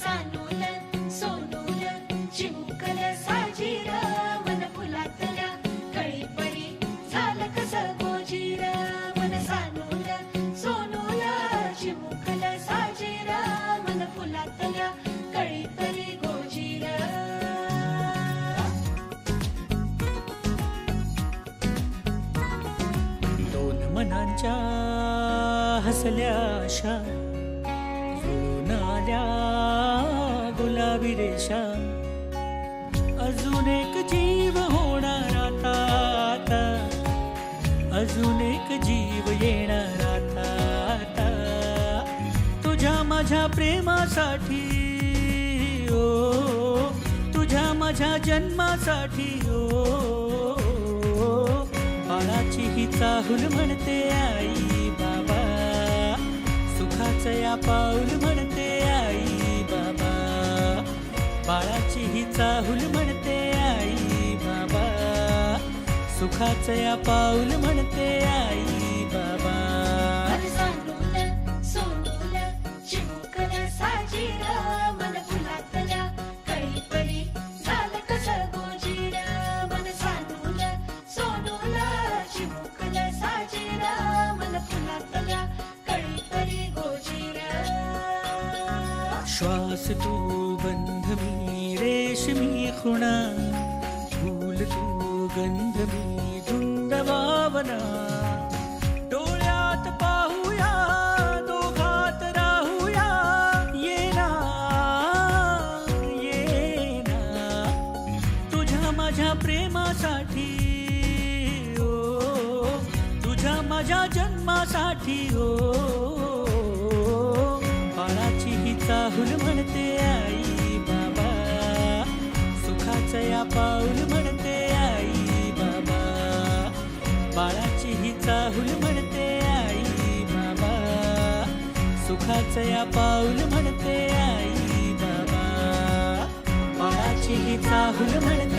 सानूल सोनूल चिमुकल साजीर मन फुलातल्या कळी परी झालं कसं गोजीर मन सानूल सोनूल चिमुकल साजीर मन फुलातल्या कळी परी गोजीर. दोन मनांच्या हसल्या आशा जुळून आल्या गुलाबी रेषा. अजून एक जीव होणार आता आता, अजून एक जीव येणार आता आता. तुझ्या माझ्या प्रेमासाठी ओ, तुझ्या माझ्या जन्मासाठी ओ. बाळाची ही चाहूल म्हणते आई बाबा, सुखाचं या पाऊल म्हणते आई बाबा. बाळाची ही चाहूल म्हणते आई बाबा, सुखाचं या पाऊल म्हणते आई बाबा. मन सानूल सोनूल चिमुकल साजीर मन फुलातल्या कळी परी झालं कसं गोजीर. मन सानूल सोनूल चिमुकल साजीर मन फुलातल्या कळी परी गोजीर. श्वास तू गंध मी रेशमी खुणा, फूल तू गंध मी धुंद भावना. डोळ्यात पाहूया दोघात राहूया, ये ना ये ना. तुझ्या माझ्या प्रेमासाठी ओ, तुझ्या माझ्या जन्मासाठी ओ. बाळाची ही चाहूल म्हणते आई बाबा, सुखाचं या पाऊल म्हणते आई बाबा. बाळाची ही चाहूल म्हणते आई बाबा, सुखाचं या पाऊल म्हणते आई बाबा. बाळाची ही चाहूल म्हणते